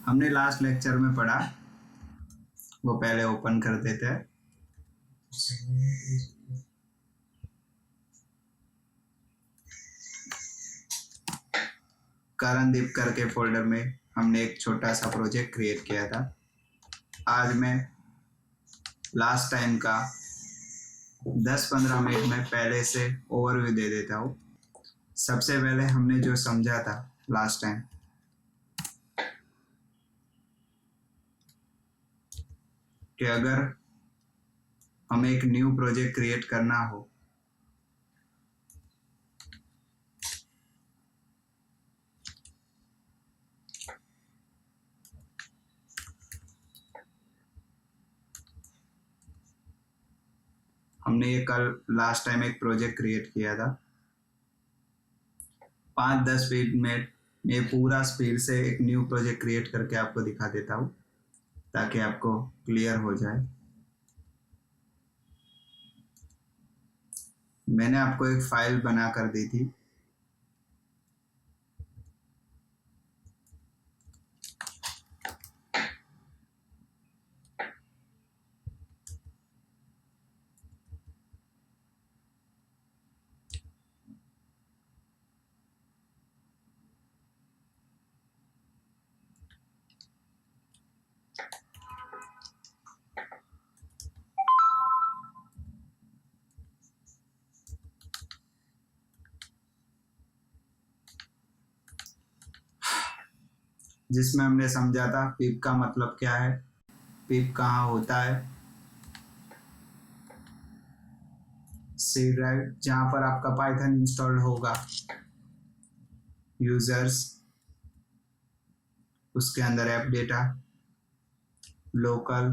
हमने last lecture में पढ़ा, वो पहले ओपन कर देते हैं। करणदीप करके फोल्डर में हमने एक छोटा सा प्रोजेक्ट क्रिएट किया था। आज मैं लास्ट टाइम का 10-15 मिनट में पहले से ओवरव्यू दे देता हूँ। सबसे पहले हमने जो समझा था लास्ट टाइम, कि अगर हमें एक न्यू प्रोजेक्ट क्रिएट करना हो हमने ये कल लास्ट टाइम एक प्रोजेक्ट क्रिएट किया था। 5-10 मिनट में मैं पूरा स्पीड से एक न्यू प्रोजेक्ट क्रिएट करके आपको दिखा देता हूँ ताकि आपको क्लियर हो जाए। मैंने आपको एक फाइल बना कर दी थी। जिसमें हमने समझा था पिप का मतलब क्या है, पिप कहाँ होता है। सी ड्राइव जहां पर आपका पाइथन इंस्टॉल्ड होगा, यूजर्स, उसके अंदर app data, local,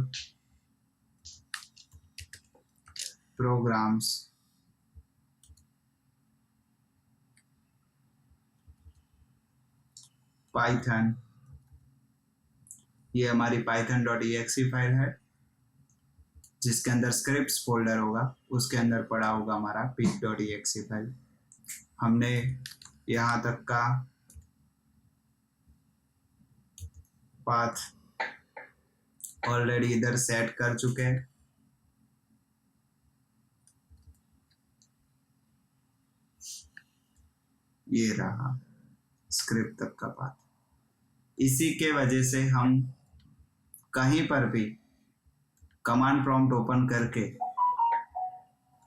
programs, Python, ये हमारी python.exe फाइल है जिसके अंदर स्क्रिप्ट्स फोल्डर होगा, उसके अंदर पड़ा होगा हमारा pip.exe फाइल। हमने यहाँ तक का पाथ ऑलरेडी इधर सेट कर चुके हैं। ये रहा स्क्रिप्ट तक का पाथ। इसी के वजह से हम कहीं पर भी कमांड प्रॉम्प्ट ओपन करके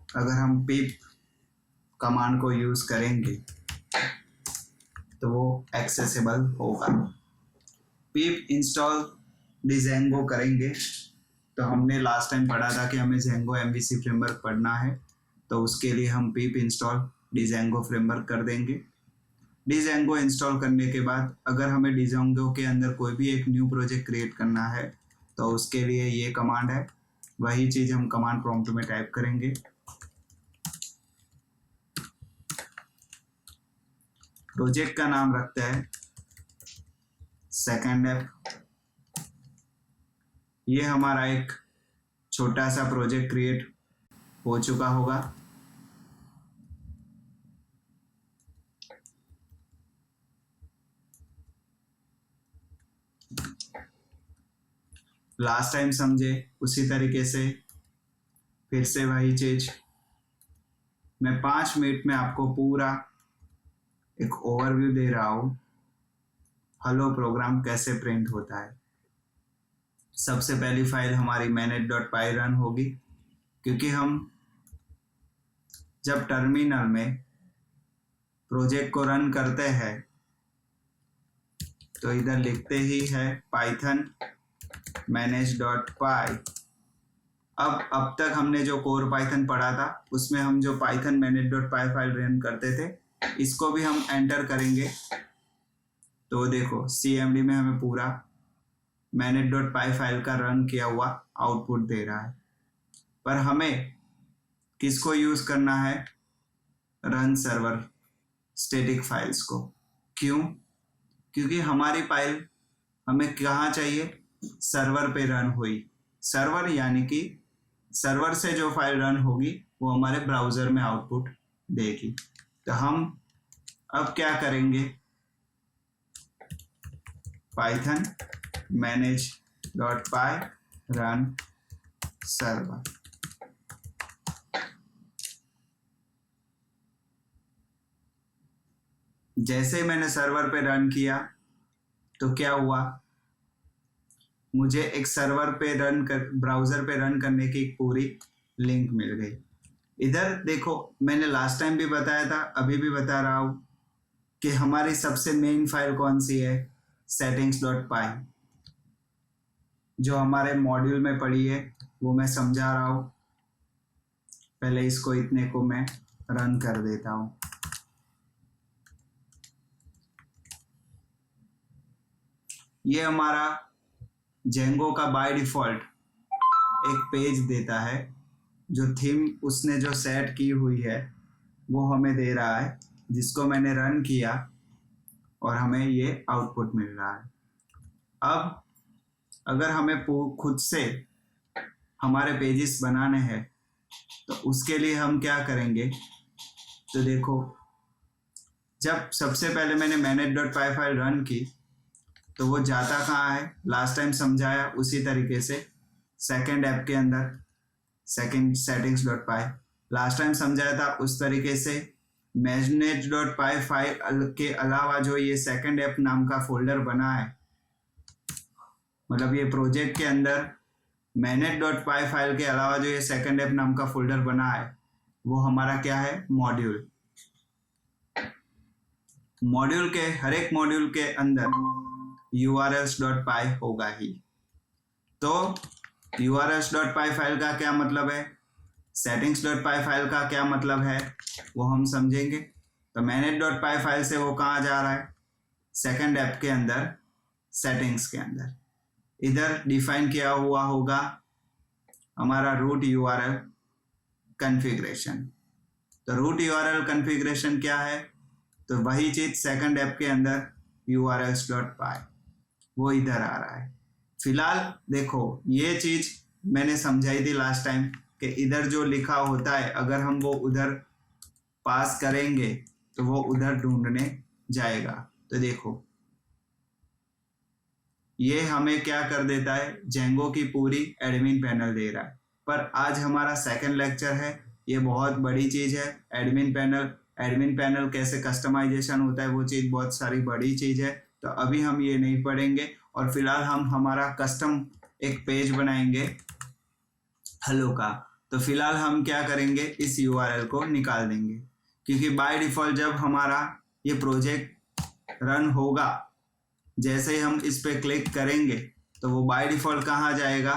अगर हम पिप कमांड को यूज करेंगे तो वो एक्सेसिबल होगा। पिप इंस्टॉल डिजेंगो करेंगे तो हमने लास्ट टाइम पढ़ा था कि हमें जेंगो एमवीसी फ्रेमवर्क पढ़ना है, तो उसके लिए हम पिप इंस्टॉल डिजेंगो फ्रेमवर्क कर देंगे। डिजेंगो इंस्टॉल करने के बाद अगर हमें डिजेंगो के अंदर कोई भी एक न्यू प्रोजेक्ट क्रिएट करना है तो उसके लिए ये कमांड है, वही चीज हम कमांड प्रॉम्प्ट में टाइप करेंगे। प्रोजेक्ट का नाम रखते हैं सेकंड ऐप। ये हमारा एक छोटा सा प्रोजेक्ट क्रिएट हो चुका होगा। लास्ट टाइम समझे उसी तरीके से फिर से वही चीज मैं 5 मिनट में आपको पूरा एक ओवरव्यू दे रहा हूं। हेलो प्रोग्राम कैसे प्रिंट होता है। सबसे पहली फाइल हमारी manage.py रन होगी, क्योंकि हम जब टर्मिनल में प्रोजेक्ट को रन करते हैं तो इधर लिखते ही है python manage.py। अब तक हमने जो कोर पाइथन पढ़ा था उसमें हम जो python manage.py फाइल रन करते थे, इसको भी हम एंटर करेंगे तो देखो cmd में हमें पूरा manage.py फाइल का रन किया हुआ आउटपुट दे रहा है। पर हमें किसको यूज करना है, रन सर्वर स्टैटिक फाइल्स को। क्यों? क्योंकि हमारी फाइल हमें कहाँ चाहिए, सर्वर पे रन हुई। सर्वर यानी कि सर्वर से जो फाइल रन होगी वो हमारे ब्राउजर में आउटपुट देगी। तो हम अब क्या करेंगे, पाइथन manage.py run server। जैसे ही मैंने सर्वर पे रन किया तो क्या हुआ, मुझे एक सर्वर पे रन कर ब्राउजर पे रन करने की पूरी लिंक मिल गई। इधर देखो, मैंने लास्ट टाइम भी बताया था, अभी भी बता रहा हूँ कि हमारी सबसे मेन फाइल कौन सी है, settings.py, जो हमारे मॉड्यूल में पड़ी है वो मैं समझा रहा हूँ। पहले इसको इतने को मैं रन कर देता हूँ। ये हमारा जेंगो का बाय डिफॉल्ट एक पेज देता है, जो थीम उसने जो सेट की हुई है वो हमें दे रहा है, जिसको मैंने रन किया और हमें ये आउटपुट मिल रहा है। अब अगर हमें खुद से हमारे पेजेस बनाने हैं तो उसके लिए हम क्या करेंगे, तो देखो, जब सबसे पहले मैंने manage.py फाइल रन की तो वो जाता कहाँ है, लास्ट टाइम समझाया उसी तरीके से सेकंड ऐप के अंदर, सेकंड settings.py लास्ट टाइम समझाया था उस तरीके से manage.py फाइल के अलावा जो ये सेकंड ऐप नाम का फोल्डर बना है, मतलब ये प्रोजेक्ट के अंदर manage.py फाइल के अलावा जो ये सेकंड ऐप नाम का फोल्डर बना है वो हमारा क्या है, मॉड्यूल। मॉड्यूल के हर एक मॉड्यूल के अंदर urls.py होगा ही। तो urls.py फाइल का क्या मतलब है, settings.py फाइल का क्या मतलब है, वो हम समझेंगे। तो manage.py फाइल से वो कहाँ जा रहा है, सेकंड ऐप के अंदर, सेटिंग्स के अंदर। इधर डिफाइन किया हुआ होगा हमारा रूट URL कॉन्फ़िगरेशन। तो रूट URL कॉन्फ़िगरेशन क्या है, तो वही चीज सेकंड ऐप के अंदर urls.py, वो इधर आ रहा है। फिलहाल देखो, ये चीज मैंने समझाई थी लास्ट टाइम कि इधर जो लिखा होता है अगर हम वो उधर पास करेंगे तो वो उधर ढूंढने जाएगा। तो देखो, ये हमें क्या कर देता है, जेंगो की पूरी एडमिन पैनल दे रहा है। पर आज हमारा सेकंड लेक्चर है, ये बहुत बड़ी चीज है एडमिन पैनल। एडमिन पैनल कैसे कस्टमाइजेशन होता है वो चीज बहुत सारी बड़ी चीज है, तो अभी हम ये नहीं पढ़ेंगे। और फिलहाल हम हमारा कस्टम एक पेज बनाएंगे हेलो का। तो फिलहाल हम क्या करेंगे, इस URL को निकाल देंगे, क्योंकि बाय डिफॉल्ट जब हमारा ये प्रोजेक्ट रन होगा, जैसे ही हम इस पे क्लिक करेंगे तो वो बाय डिफॉल्ट कहाँ जाएगा,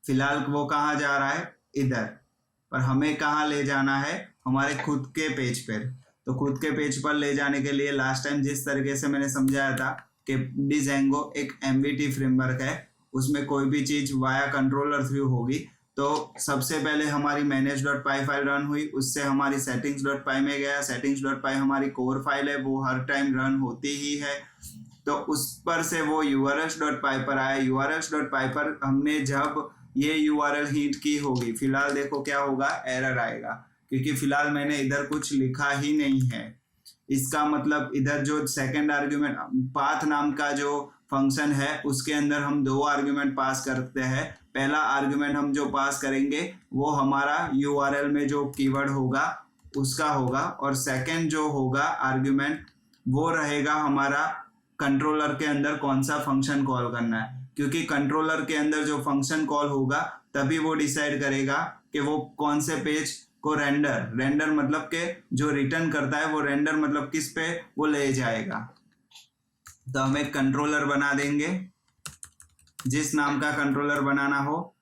फिलहाल वो कहाँ जा रहा है, इधर। पर हमें कहाँ ले जाना है, हमारे खुद के पेज पर। तो खुद के पेज पर ले जाने के लिए लास्ट टाइम जिस तरीके से मैंने समझाया था कि Django एक MVT फ्रेमवर्क है, उसमें कोई भी चीज वाया कंट्रोलर थ्रू होगी। तो सबसे पहले हमारी manage.py फाइल रन हुई, उससे हमारी settings.py में गया। settings.py हमारी कोर फाइल है, वो हर टाइम रन होती ही है। तो उस पर से वो urls.py पर आया। urls.py पर हमने जब ये URL हिट की होगी, फिलहाल देखो क्या होगा, एरर आएगा, क्योंकि फिलहाल मैंने इधर कुछ लिखा ही नहीं है। इसका मतलब इधर जो सेकंड आर्ग्यूमेंट पाथ नाम का जो फंक्शन है उसके अंदर हम दो आर्ग्यूमेंट पास करते हैं। पहला आर्ग्यूमेंट हम जो पास करेंगे वो हमारा URL में जो कीवर्ड होगा उसका होगा, और सेकंड जो होगा आर्ग्यूमेंट वो रहेगा हमारा कंट्रोलर के अंदर कौन सा फंक्शन कॉल करना है, क्योंकि कंट्रोलर के अंदर जो फंक्शन कॉल होगा तभी वो डिसाइड करेगा कि वो कौन से पेज को रेंडर मतलब के जो रिटर्न करता है वो रेंडर मतलब किस पे वो ले जाएगा। तो हम एक कंट्रोलर बना देंगे, जिस नाम का कंट्रोलर बनाना हो,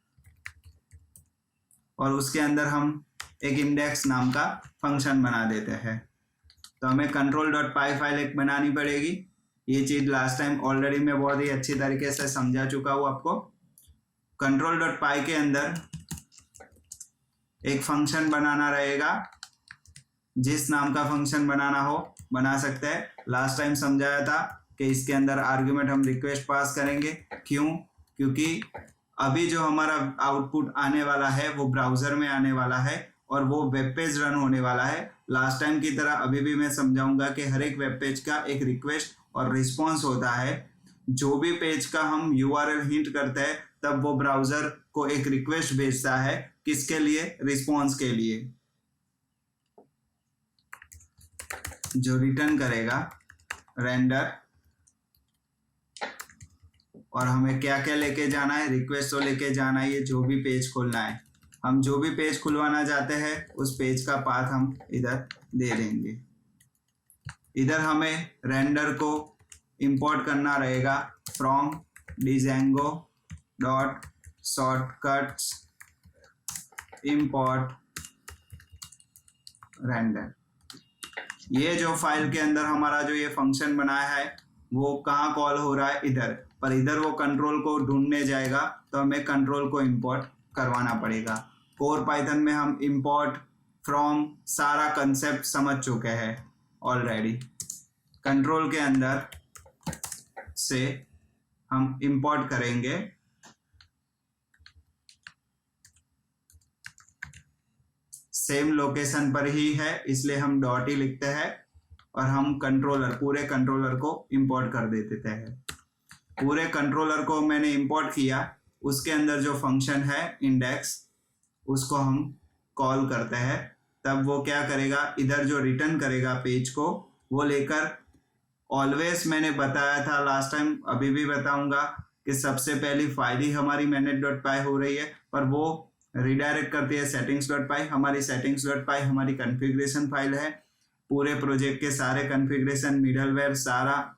और उसके अंदर हम एक इंडेक्स नाम का फंक्शन बना देते हैं। तो हमें control.py फाइल एक बनानी पड़ेगी। ये चीज लास्ट टाइम ऑलरेडी मैं बहुत ही अच्छी तरीके से समझा चुका हूँ आपको। control.py के अंदर एक फंक्शन बनाना रहेगा, जिस नाम का फंक्शन बनाना हो बना सकते हैं। लास्ट टाइम समझाया था कि इसके अंदर आर्ग्यूमेंट हम रिक्वेस्ट पास करेंगे। क्यों? क्योंकि अभी जो हमारा आउटपुट आने वाला है वो ब्राउजर में आने वाला है और वो वेब पेज रन होने वाला है। लास्ट टाइम की तरह अभी भी मैं समझाऊंगा कि हर एक वेब पेज का एक रिक्वेस्ट और रिस्पॉन्स होता है। जो भी पेज का हम यूआरएल हिंट करते हैं तब वो ब्राउजर को एक रिक्वेस्ट भेजता है, किसके लिए? रिस्पॉन्स के लिए, जो रिटर्न करेगा रेंडर। और हमें क्या क्या लेके जाना है? रिक्वेस्ट तो लेके जाना है, ये जो भी पेज खोलना है, हम जो भी पेज खुलवाना चाहते हैं उस पेज का पाथ हम इधर दे देंगे। इधर हमें रेंडर को इंपोर्ट करना रहेगा from Django dot shortcuts import render. ये जो फाइल के अंदर हमारा जो ये फंक्शन बनाया है वो कहाँ कॉल हो रहा है? इधर, पर इधर वो कंट्रोल को ढूंढने जाएगा तो हमें कंट्रोल को इंपोर्ट करवाना पड़ेगा। कोर पाइथन में हम इंपोर्ट फ्रॉम सारा कंसेप्ट समझ चुके हैं ऑलरेडी। कंट्रोल के अंदर से हम इंपोर्ट करेंगे सेम लोकेशन पर ही है, इसलिए हम डॉट ही लिखते हैं और हम कंट्रोलर, पूरे कंट्रोलर को इंपोर्ट कर देते हैं। पूरे कंट्रोलर को मैंने इंपोर्ट किया, उसके अंदर जो फंक्शन है इंडेक्स, उसको हम कॉल करते हैं। तब वो क्या करेगा? इधर जो रिटर्न करेगा पेज को वो लेकर, ऑलवेज मैंने बताया था लास्ट टाइम, अभी भी बताऊंगा कि सबसे पहली फाइल ही हमारी मैनेट.पाई हो रही है, पर वो रिडायरेक्ट करती है settings.py। हमारी settings.py हमारी कॉन्फ़िगरेशन फाइल है, पूरे प्रोजेक्ट के सारे कॉन्फ़िगरेशन, मिडलवेयर सारा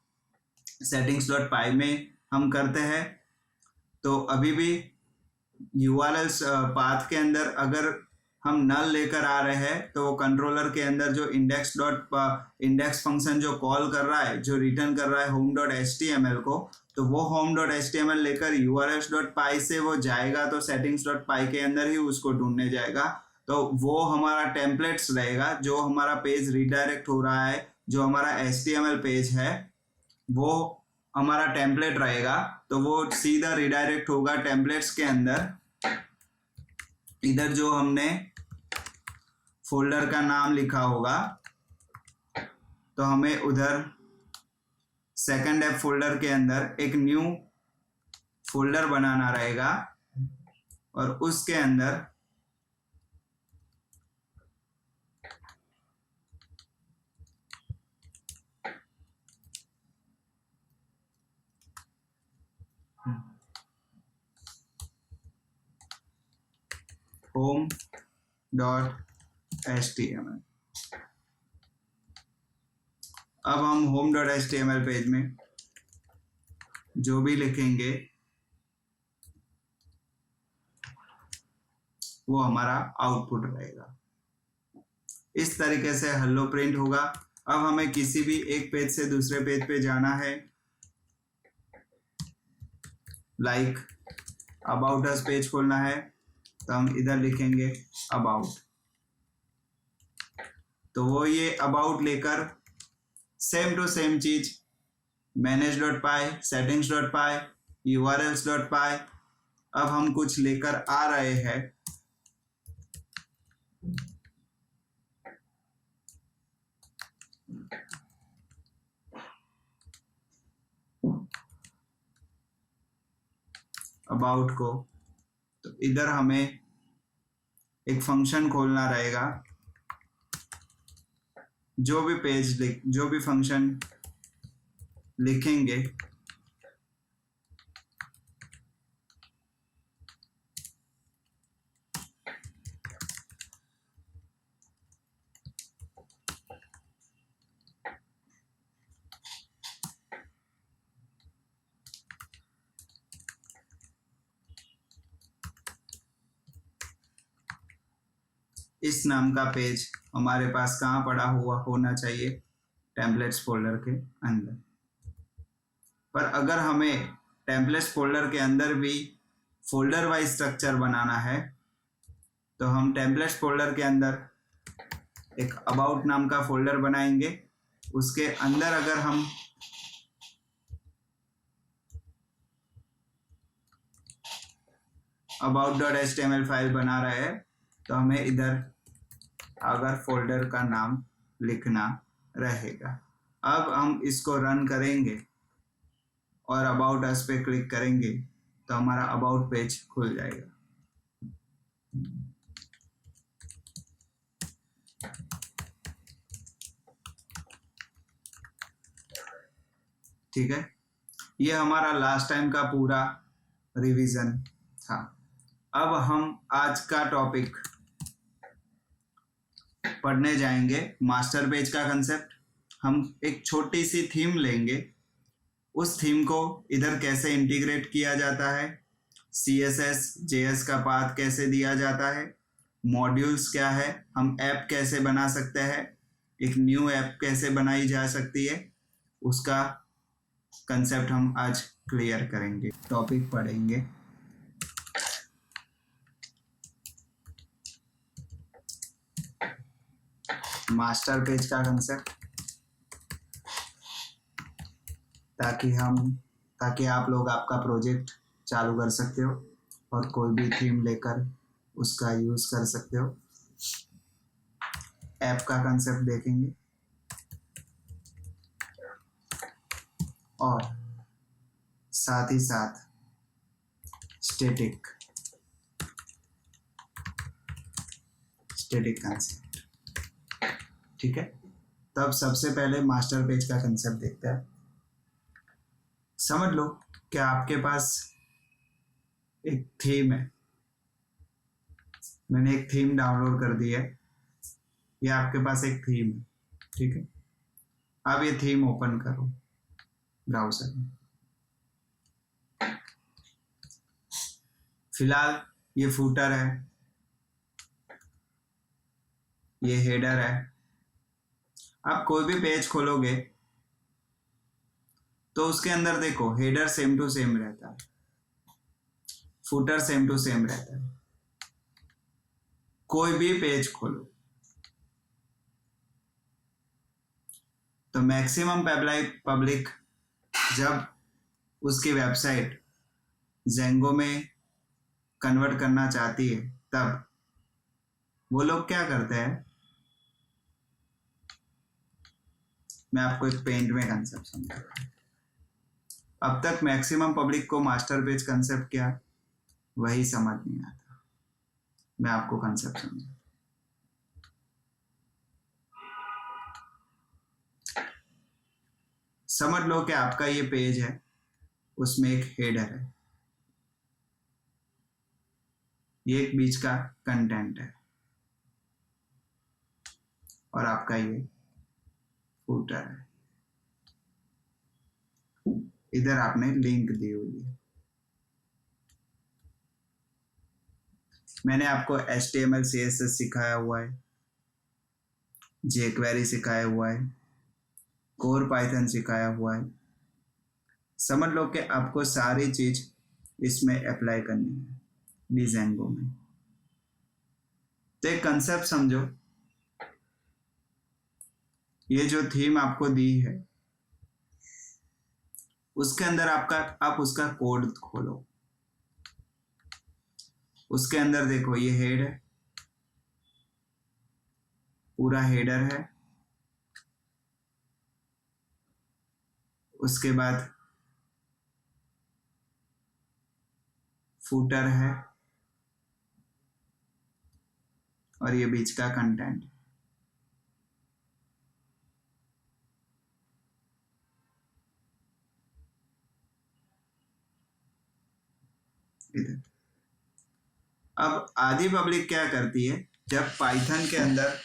settings.py में हम करते हैं। तो अभी भी URL पाथ के अंदर अगर हम नल लेकर आ रहे हैं तो वो कंट्रोलर के अंदर जो इंडेक्स फंक्शन जो कॉल कर रहा है, जो रिटर्न कर रहा है home.html को, तो वो home.html लेकर urls.py से वो जाएगा तो settings.py के अंदर ही उसको ढूंढने जाएगा। तो वो हमारा टेम्पलेट्स रहेगा, जो हमारा पेज रिडायरेक्ट हो रहा है, जो हमारा HTML पेज है वो हमारा टेम्पलेट रहेगा, तो वो सीधा रिडायरेक्ट होगा टेम्पलेट्स के अंदर। इधर जो हमने फोल्डर का नाम लिखा होगा तो हमें उधर सेकंड ऐप फोल्डर के अंदर एक न्यू फोल्डर बनाना रहेगा और उसके अंदर home.html। अब हम home.html पेज में जो भी लिखेंगे वो हमारा आउटपुट रहेगा। इस तरीके से हेलो प्रिंट होगा। अब हमें किसी भी एक पेज से दूसरे पेज पे जाना है, लाइक अबाउट अस पेज खोलना है तो हम इधर लिखेंगे अबाउट, तो वो ये अबाउट लेकर सेम टू सेम चीज manage.py, settings.py, urls.py। अब हम कुछ लेकर आ रहे हैं, अबाउट को, तो इधर हमें एक फंक्शन खोलना रहेगा। जो भी फंक्शन लिखेंगे इस नाम का पेज हमारे पास कहाँ पड़ा हुआ होना चाहिए? टेम्पलेट्स फोल्डर के अंदर। पर अगर हमें टेम्पलेट्स फोल्डर के अंदर भी फोल्डर वाइज स्ट्रक्चर बनाना है तो हम टेम्पलेट्स फोल्डर के अंदर एक अबाउट नाम का फोल्डर बनाएंगे। उसके अंदर अगर हम about.html फाइल बना रहे हैं तो हमें इधर अगर फोल्डर का नाम लिखना रहेगा। अब हम इसको रन करेंगे और अबाउट अस पे क्लिक करेंगे तो हमारा अबाउट पेज खुल जाएगा। ठीक है, ये हमारा लास्ट टाइम का पूरा रिवीजन था। अब हम आज का टॉपिक पढ़ने जाएंगे मास्टर पेज का कंसेप्ट। हम एक छोटी सी थीम लेंगे, उस थीम को इधर कैसे इंटीग्रेट किया जाता है, CSS JS का पाथ कैसे दिया जाता है, मॉड्यूल्स क्या है, हम ऐप कैसे बना सकते हैं, एक न्यू ऐप कैसे बनाई जा सकती है, उसका कंसेप्ट हम आज क्लियर करेंगे। टॉपिक पढ़ेंगे। मास्टर पेज का कंसेप्ट, ताकि आप लोग आपका प्रोजेक्ट चालू कर सकते हो और कोई भी थीम लेकर उसका यूज कर सकते हो। ऐप का कंसेप्ट देखेंगे और साथ ही साथ स्टैटिक कंसेप्ट। ठीक है, तब सबसे पहले मास्टर पेज का कंसेप्ट देखते हैं। समझ लो कि आपके पास एक थीम है, मैंने एक थीम डाउनलोड कर दी है, ये आपके पास एक थीम है। ठीक है, अब ये थीम ओपन करो ब्राउजर में। फिलहाल ये फूटर है, ये हेडर है। आप कोई भी पेज खोलोगे तो उसके अंदर देखो हेडर सेम टू सेम रहता है, फूटर सेम टू सेम रहता है। कोई भी पेज खोलो तो मैक्सिमम पब्लिक जब उसकी वेबसाइट जेंगो में कन्वर्ट करना चाहती है तब वो लोग क्या करते हैं, मैं आपको एक पेंट में कंसेप्ट समझाता हूँ। अब तक मैक्सिमम पब्लिक को मास्टर पेज कंसेप्ट क्या वही समझ नहीं आता, मैं आपको कंसेप्ट समझा। समझ लो कि आपका ये पेज है, उसमें एक हेडर है, ये एक बीच का कंटेंट है और आपका ये फूटर है। इधर आपने लिंक दी हुई है। मैंने आपको HTML CSS सिखाया हुआ है, jQuery सिखाया हुआ है, कोर पाइथन सिखाया हुआ है। समझ लो कि आपको सारी चीज इसमें अप्लाई करनी है डिजाइनगो में। तो एक कंसेप्ट समझो, ये जो थीम आपको दी है उसके अंदर आप उसका कोड खोलो, उसके अंदर देखो ये हेड है, पूरा हेडर है, उसके बाद फूटर है और ये बीच का कंटेंट। इधर अब आधी पब्लिक क्या करती है, जब पाइथन के अंदर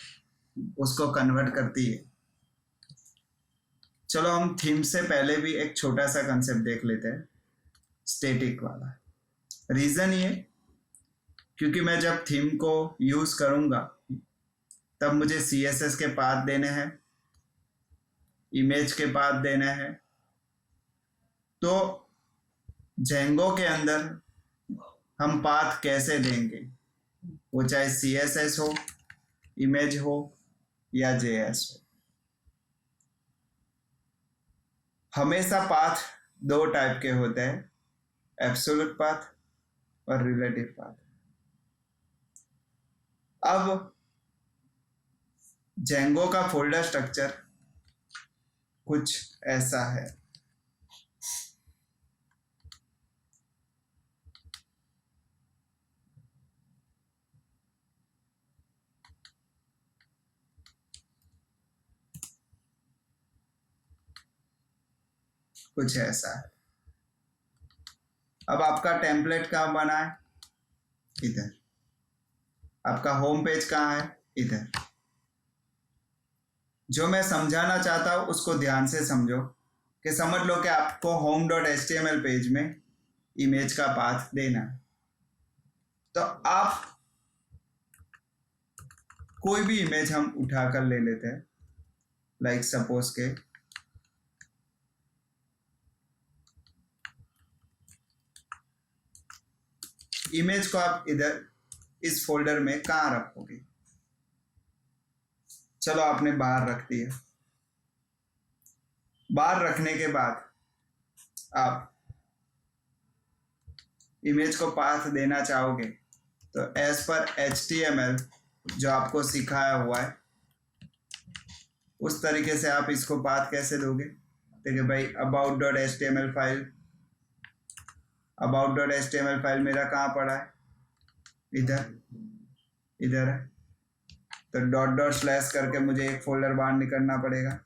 उसको कन्वर्ट करती है। चलो हम थीम से पहले भी एक छोटा सा कंसेप्ट देख लेते हैं, स्टैटिक वाला। रीजन ये क्योंकि मैं जब थीम को यूज करूंगा तब मुझे CSS के पाथ देने हैं, इमेज के पाथ देने हैं। तो जेंगो के अंदर हम पाथ कैसे देंगे, वो चाहे CSS हो, इमेज हो या JS हो। हमेशा पाथ दो टाइप के होते हैं, एब्सोल्यूट पाथ और रिलेटिव पाथ। अब जेंगो का फोल्डर स्ट्रक्चर कुछ ऐसा है। कुछ ऐसा है। अब आपका टेम्पलेट कहाँ बना है? इधर। आपका होम पेज कहाँ है? इधर। जो मैं समझाना चाहता हूँ उसको ध्यान से समझो कि समझ लो कि आपको home.html पेज में इमेज का पाथ देना है। तो आप कोई भी इमेज हम उठाकर ले लेते हैं, लाइक सपोज के इमेज को आप इधर इस फोल्डर में कहाँ रखोगे? चलो आपने बाहर रख दिया। बाहर रखने के बाद आप इमेज को पाथ देना चाहोगे तो एज पर HTML जो आपको सिखाया हुआ है उस तरीके से आप इसको पाथ कैसे दोगे? देखिए भाई, about.html फाइल मेरा कहाँ पड़ा है? इधर है। तो // करके मुझे एक फोल्डर बाहर निकलना पड़ेगा,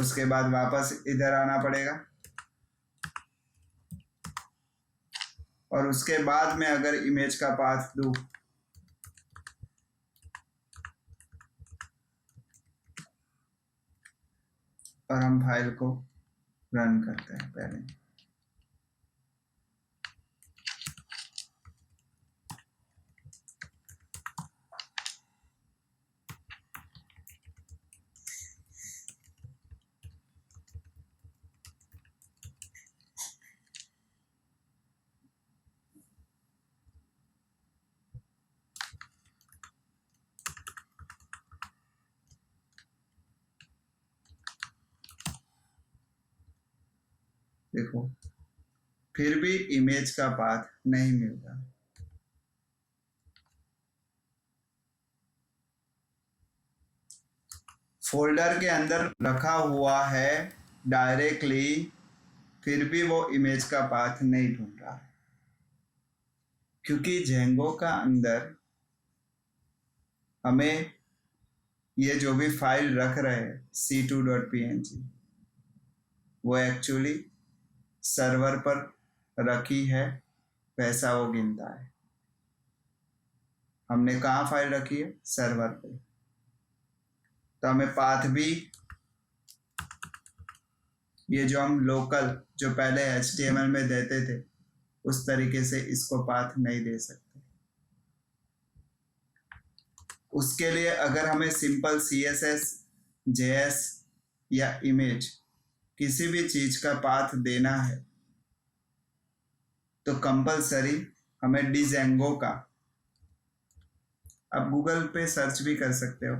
उसके बाद वापस इधर आना पड़ेगा, और उसके बाद में अगर इमेज का पाथ दूं और हम फाइल को रन करते हैं पहले। देखो, फिर भी इमेज का पाथ नहीं मिल रहा। फोल्डर के अंदर रखा हुआ है डायरेक्टली, फिर भी वो इमेज का पाथ नहीं ढूंढ रहा है, क्योंकि जेंगो का अंदर हमें ये जो भी फाइल रख रहे हैं c2.png वो एक्चुअली सर्वर पर रखी है, वैसा वो गिनता है। हमने कहाँ फाइल रखी है? सर्वर पे। तो हमें पाथ भी ये जो हम लोकल जो पहले HTML में देते थे उस तरीके से इसको पाथ नहीं दे सकते। उसके लिए अगर हमें सिंपल CSS, JS या इमेज किसी भी चीज का पाथ देना है तो कंपलसरी हमें डिजेंगो का, आप गूगल पे सर्च भी कर सकते हो,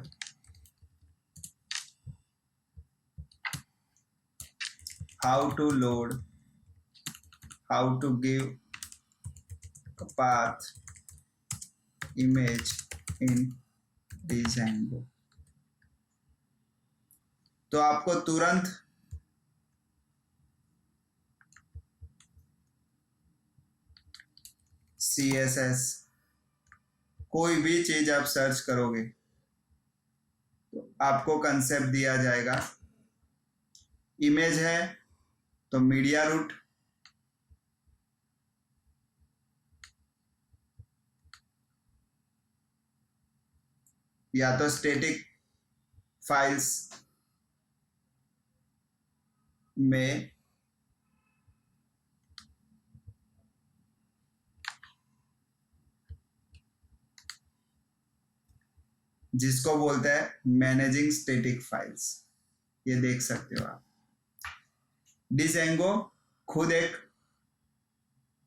how to load, how to give path image in Django, तो आपको तुरंत CSS कोई भी चीज आप सर्च करोगे तो आपको कंसेप्ट दिया जाएगा। इमेज है तो मीडिया रूट, या तो स्टैटिक फाइल्स में जिसको बोलते हैं मैनेजिंग स्टैटिक फाइल्स, ये देख सकते हो आप। डिजेंगो खुद एक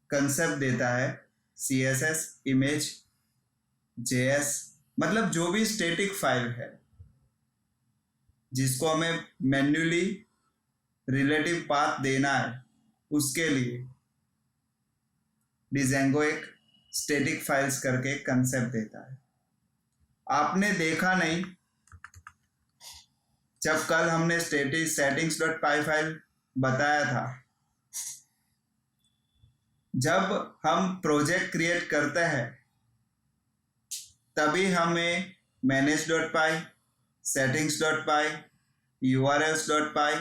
कंसेप्ट देता है CSS, इमेज, JS, मतलब जो भी स्टैटिक फाइल है जिसको हमें मैन्युअली रिलेटिव पाथ देना है उसके लिए डिजेंगो एक स्टैटिक फाइल्स करके कंसेप्ट देता है। आपने देखा नहीं, जब कल हमने स्टैटिक settings.py फाइल बताया था, जब हम प्रोजेक्ट क्रिएट करते हैं तभी हमें manage.py, settings.py, urls.py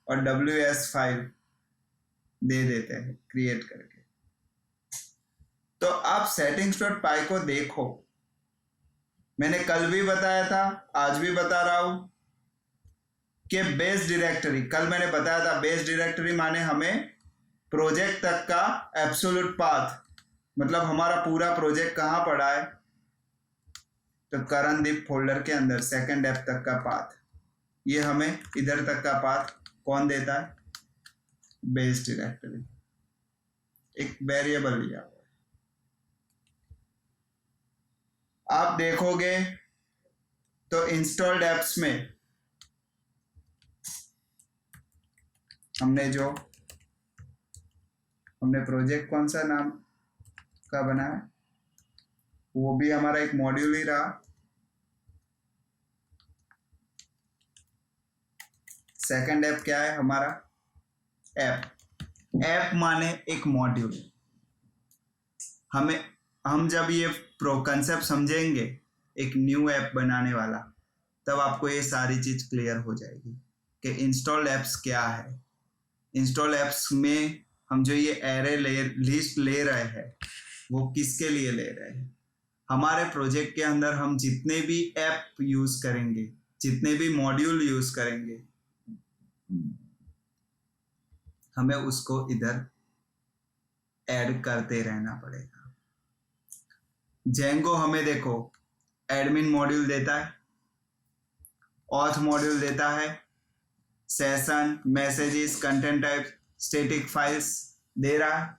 और WS फाइल दे देते हैं क्रिएट करके। तो आप settings.py को देखो, मैंने कल भी बताया था, आज भी बता रहा हूं कि बेस डायरेक्टरी, कल मैंने बताया था बेस डायरेक्टरी माने हमें प्रोजेक्ट तक का एब्सोल्यूट पाथ, मतलब हमारा पूरा प्रोजेक्ट कहाँ पड़ा है, तो करणदीप फोल्डर के अंदर सेकंड ऐप तक का पाथ, ये हमें इधर तक का पाथ कौन देता है, बेस डायरेक्टरी, एक वेरिएबल लिया हुआ है। आप देखोगे तो इंस्टॉल्ड एप्स में हमने प्रोजेक्ट कौन सा नाम का बनाया, वो भी हमारा एक मॉड्यूल ही रहा। सेकंड ऐप क्या है हमारा, ऐप माने एक मॉड्यूल। हम जब ये प्रो कंसेप्ट समझेंगे एक न्यू ऐप बनाने वाला, तब आपको ये सारी चीज क्लियर हो जाएगी कि इंस्टॉल एप्स क्या है। इंस्टॉल एप्स में हम जो ये एरे लिस्ट ले रहे हैं वो किसके लिए ले रहे हैं, हमारे प्रोजेक्ट के अंदर हम जितने भी ऐप यूज करेंगे, जितने भी मॉड्यूल यूज करेंगे, हमें उसको इधर ऐड करते रहना पड़ेगा। जेंगो हमें देखो एडमिन मॉड्यूल देता है, ऑथ मॉड्यूल देता है, session, messages, content type, static files दे रहा है।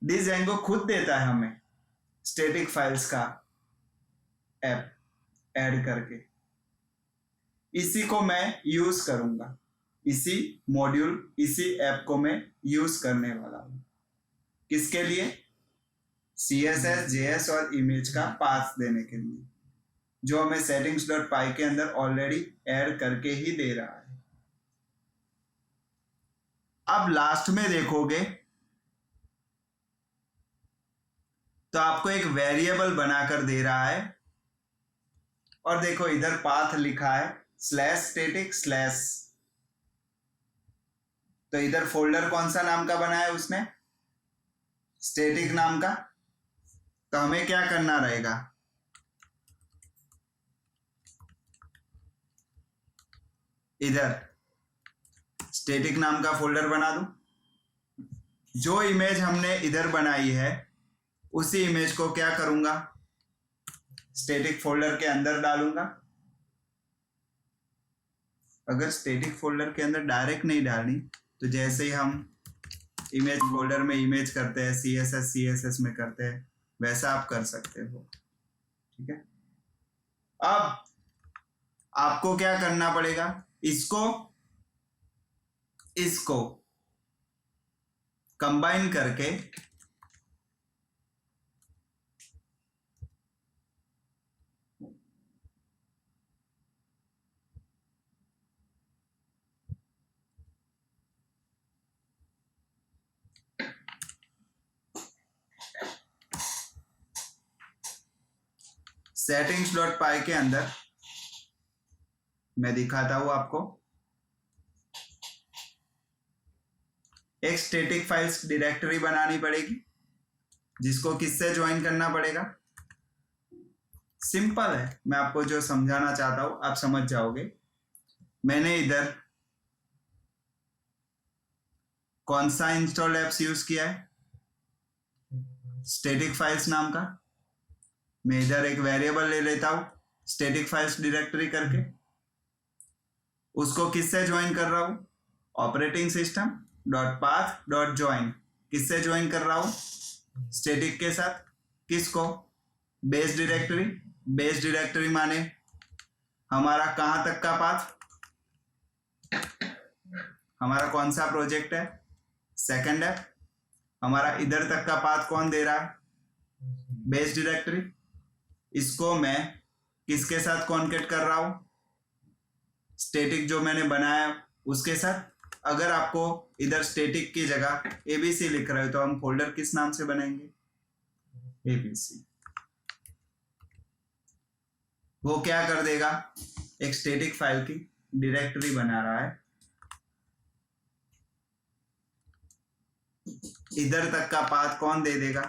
जेंगो खुद देता है हमें स्टैटिक फाइल्स का ऐप ऐड करके, इसी को मैं यूज करूंगा, इसी मॉड्यूल, इसी ऐप को मैं यूज करने वाला हूं। किसके लिए, CSS, JS और इमेज का पाथ देने के लिए, जो हमें settings.py के अंदर ऑलरेडी ऐड करके ही दे रहा है। अब लास्ट में देखोगे तो आपको एक वेरिएबल बनाकर दे रहा है, और देखो इधर पाथ लिखा है /static/, तो इधर फोल्डर कौन सा नाम का बनाया उसने, स्टैटिक नाम का। तो हमें क्या करना रहेगा, इधर स्टैटिक नाम का फोल्डर बना दूं, जो इमेज हमने इधर बनाई है उसी इमेज को क्या करूंगा, स्टैटिक फोल्डर के अंदर डालूंगा। अगर स्टैटिक फोल्डर के अंदर डायरेक्ट नहीं डालनी, तो जैसे ही हम इमेज फोल्डर में इमेज करते हैं, CSS में करते हैं, वैसा आप कर सकते हो, ठीक है। अब आपको क्या करना पड़ेगा, इसको कंबाइन करके settings.py के अंदर मैं दिखाता हूं आपको, एक स्टैटिक फाइल्स डायरेक्टरी बनानी पड़ेगी, जिसको किससे ज्वाइन करना पड़ेगा, सिंपल है, मैं आपको जो समझाना चाहता हूं आप समझ जाओगे। मैंने इधर कौन सा इंस्टॉल एप्स यूज किया है, स्टैटिक फाइल्स नाम का। मैं इधर एक वेरिएबल ले लेता हूं स्टैटिक फाइल्स डायरेक्टरी करके, उसको किससे ज्वाइन कर रहा हूं, operating system dot path dot join, किससे ज्वाइन कर रहा हूं, स्टैटिक के साथ। किसको, बेस डायरेक्टरी। बेस डायरेक्टरी माने हमारा कहां तक का पाथ, हमारा कौन सा प्रोजेक्ट है, सेकंड है, हमारा इधर तक का पाथ कौन दे रहा है, बेस डायरेक्टरी। इसको मैं किसके साथ कॉन्केट कर रहा हूं, स्टैटिक जो मैंने बनाया उसके साथ। अगर आपको इधर स्टैटिक की जगह ABC लिख रहे हो तो हम फोल्डर किस नाम से बनाएंगे, ABC। वो क्या कर देगा, एक स्टैटिक फाइल की डायरेक्टरी बना रहा है, इधर तक का पाथ कौन दे देगा,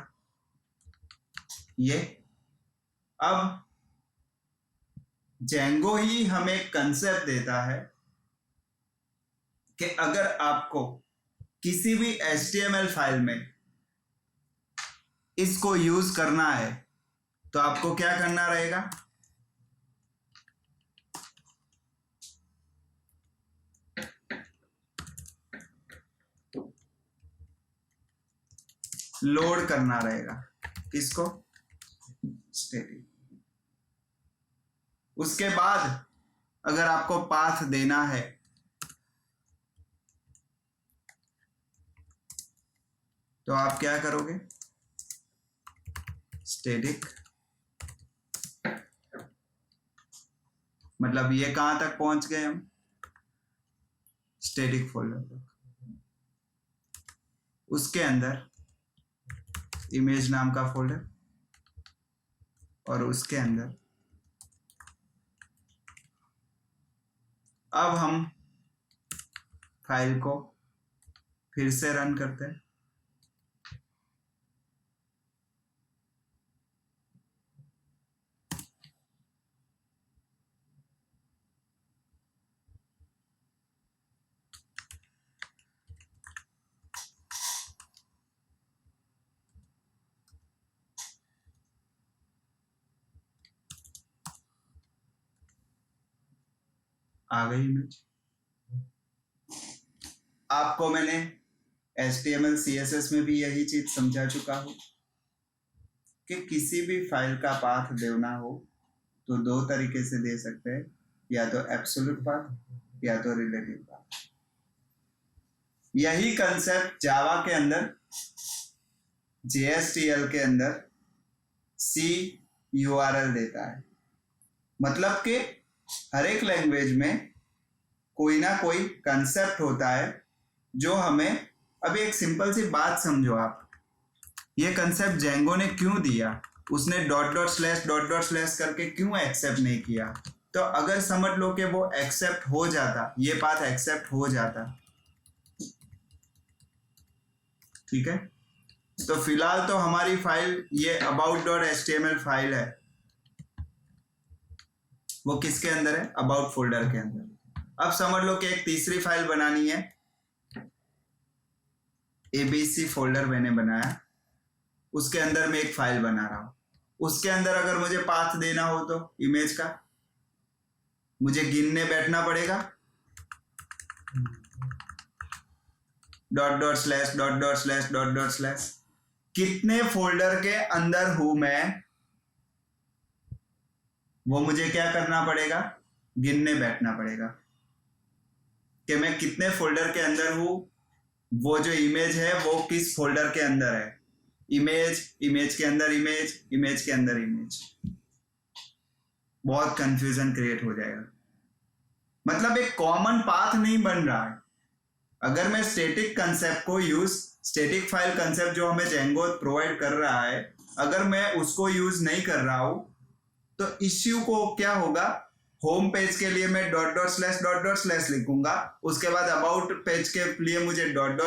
ये। अब जेंगो ही हमें कंसेप्ट देता है कि अगर आपको किसी भी HTML फाइल में इसको यूज करना है तो आपको क्या करना रहेगा, लोड करना रहेगा इसको स्टैटिक। उसके बाद अगर आपको पाथ देना है तो आप क्या करोगे, स्टैटिक, मतलब ये कहां तक पहुंच गए हम, स्टैटिक फोल्डर तक। उसके अंदर इमेज नाम का फोल्डर और उसके अंदर अब हम फाइल को फिर से रन करते हैं। आ गई इमेज। आपको मैंने HTML CSS में भी यही चीज समझा चुका हूं कि किसी भी फाइल का पाथ देना हो तो दो तरीके से दे सकते हैं, या तो एब्सोल्यूट पाथ या तो रिलेटिव पाथ। यही कंसेप्ट जावा के अंदर, JSTL के अंदर CURL देता है। मतलब कि हर एक लैंग्वेज में कोई ना कोई कंसेप्ट होता है जो हमें, अभी एक सिंपल सी बात समझो आप, ये कंसेप्ट जेंगो ने क्यों दिया, उसने डॉट करके क्यों एक्सेप्ट नहीं किया, तो अगर समझ लो कि वो एक्सेप्ट हो जाता, ये पाथ एक्सेप्ट हो जाता, ठीक है, तो फिलहाल तो हमारी फाइल ये about.html फाइल है, वो किसके अंदर है, अबाउट फोल्डर के अंदर। अब समझ लो कि एक तीसरी फाइल बनानी है, ABC फोल्डर मैंने बनाया, उसके अंदर मैं एक फाइल बना रहा हूं, उसके अंदर अगर मुझे पाथ देना हो तो इमेज का मुझे गिनने बैठना पड़ेगा, डॉट कितने फोल्डर के अंदर हूं मैं, वो मुझे क्या करना पड़ेगा, गिनने बैठना पड़ेगा कि मैं कितने फोल्डर के अंदर हूं, वो जो इमेज है वो किस फोल्डर के अंदर है, इमेज के अंदर इमेज के अंदर इमेज। बहुत कंफ्यूजन क्रिएट हो जाएगा, मतलब एक कॉमन पाथ नहीं बन रहा है। अगर मैं स्टैटिक कंसेप्ट को यूज, स्टैटिक फाइल कंसेप्ट जो हमें जेंगो प्रोवाइड कर रहा है, अगर मैं उसको यूज नहीं कर रहा हूं तो इश्यू को क्या होगा, होम पेज के लिए मैं डॉट लिखूंगा, उसके बाद अबाउट पेज के लिए मुझे डॉट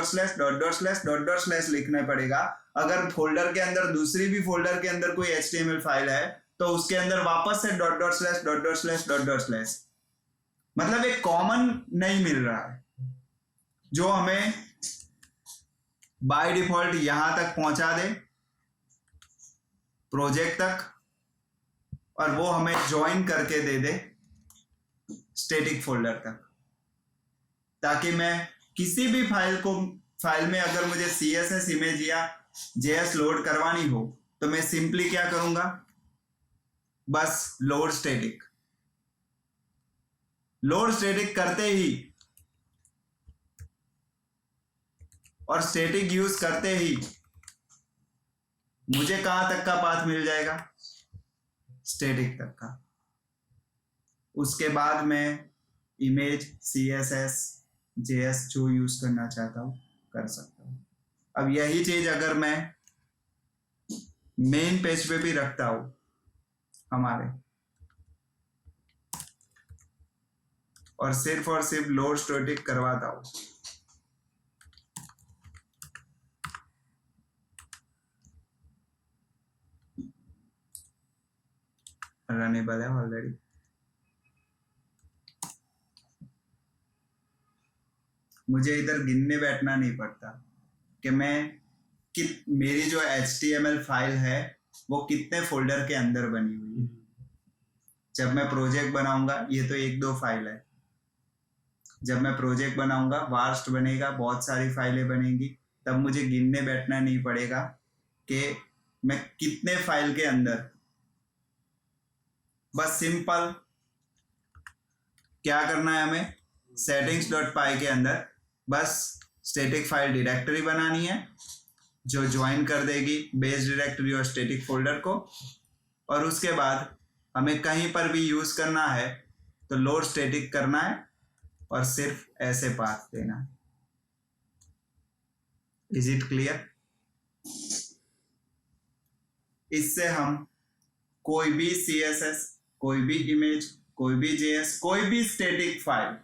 लिखना पड़ेगा। अगर फोल्डर के अंदर, दूसरी भी फोल्डर के अंदर कोई HTML फाइल है तो उसके अंदर वापस से डॉट, मतलब एक कॉमन नहीं मिल रहा है जो हमें बाय डिफॉल्ट यहां तक पहुंचा दे प्रोजेक्ट तक, और वो हमें ज्वाइन करके दे दे स्टैटिक फोल्डर तक, ताकि मैं किसी भी फाइल में अगर मुझे CSS इमेज या JS लोड करवानी हो तो मैं सिंपली क्या करूंगा, बस लोड स्टैटिक करते ही और स्टैटिक यूज करते ही मुझे कहां तक का पाथ मिल जाएगा, स्टैटिक तक का। उसके बाद मैं इमेज CSS JS जो यूज करना चाहता हूं कर सकता हूं। अब यही चीज अगर मैं मेन पेज पे भी रखता हूं हमारे, और सिर्फ लोड स्टैटिक करवाता हूँ। रनेबल है ऑलरेडी। मुझे इधर गिनने बैठना नहीं पड़ता कि मेरी जो HTML फाइल है वो कितने फोल्डर के अंदर बनी हुई है। जब मैं प्रोजेक्ट बनाऊंगा, ये तो 1-2 फाइल है, जब मैं प्रोजेक्ट बनाऊंगा वास्ट बनेगा, बहुत सारी फाइलें बनेंगी, तब मुझे गिनने बैठना नहीं पड़ेगा कि मैं कितने फाइल के अंदर। बस सिंपल क्या करना है हमें, settings.py के अंदर बस स्टैटिक फाइल डायरेक्टरी बनानी है जो ज्वाइन कर देगी बेस डायरेक्टरी और स्टैटिक फोल्डर को, और उसके बाद हमें कहीं पर भी यूज करना है तो लोड स्टैटिक करना है और सिर्फ ऐसे पाथ देना है। Is it clear? इससे हम कोई भी CSS, कोई भी इमेज, कोई भी JS, कोई भी स्टैटिक फाइल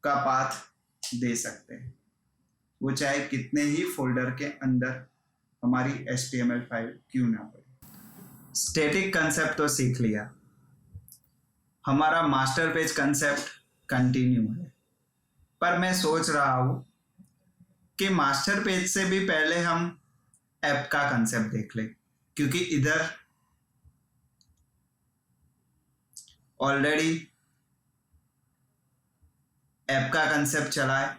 का पाथ दे सकते हैं, वो चाहे कितने ही फोल्डर के अंदर हमारी HTML फाइल क्यों ना पड़े। स्टैटिक कंसेप्ट तो सीख लिया, हमारा मास्टर पेज कंसेप्ट कंटिन्यू है, पर मैं सोच रहा हूं कि मास्टर पेज से भी पहले हम ऐप का कंसेप्ट देख ले, क्योंकि इधर ऑलरेडी ऐप का कंसेप्ट चला है।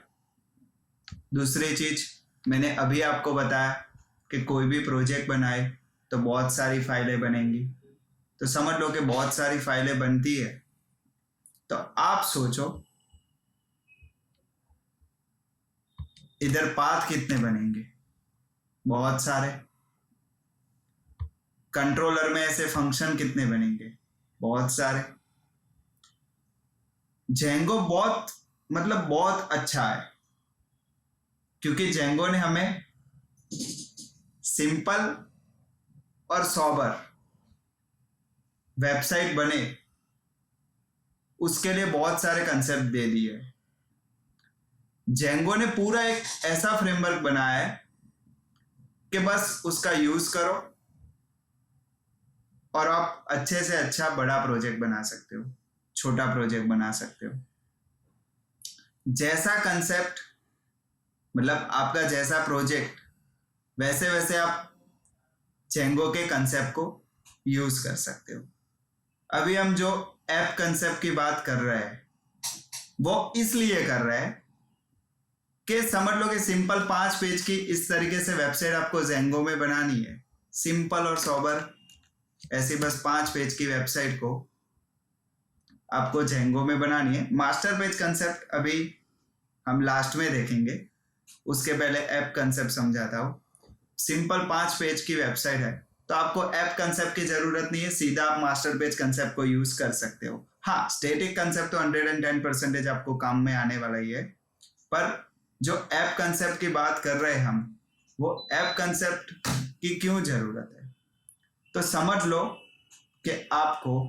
दूसरी चीज मैंने अभी आपको बताया कि कोई भी प्रोजेक्ट बनाए तो बहुत सारी फाइलें बनेंगी, तो समझ लो कि बहुत सारी फाइलें बनती है, तो आप सोचो इधर पाथ कितने बनेंगे, बहुत सारे। कंट्रोलर में ऐसे फंक्शन कितने बनेंगे, बहुत सारे। जेंगो बहुत अच्छा है, क्योंकि जेंगो ने हमें सिंपल और सोबर वेबसाइट बने उसके लिए बहुत सारे कंसेप्ट दे दिए। जेंगो ने पूरा एक ऐसा फ्रेमवर्क बनाया है कि बस उसका यूज करो और आप अच्छे से अच्छा बड़ा प्रोजेक्ट बना सकते हो, छोटा प्रोजेक्ट बना सकते हो। जैसा कंसेप्ट मतलब आपका जैसा प्रोजेक्ट, वैसे वैसे आप जेंगो के कंसेप्ट को यूज कर सकते हो। अभी हम जो ऐप कंसेप्ट की बात कर रहे हैं वो इसलिए कर रहे हैं कि समझ लो कि सिंपल 5 पेज की इस तरीके से वेबसाइट आपको जेंगो में बनानी है, सिंपल और सोबर ऐसी बस 5 पेज की वेबसाइट को आपको जेंगो में बनानी है। मास्टर पेज कंसेप्ट अभी हम लास्ट में देखेंगे, उसके पहले ऐप कंसेप्ट समझाता हूँ। सिंपल 5 पेज की वेबसाइट है तो आपको ऐप कंसेप्ट की जरूरत नहीं है, सीधा आप मास्टर पेज कंसेप्ट को यूज कर सकते हो। हाँ, स्टैटिक कंसेप्ट तो 110% आपको काम में आने वाला ही है, पर जो ऐप कंसेप्ट की बात कर रहे हैं हम, वो ऐप कंसेप्ट की क्यों जरूरत है, तो समझ लो कि आपको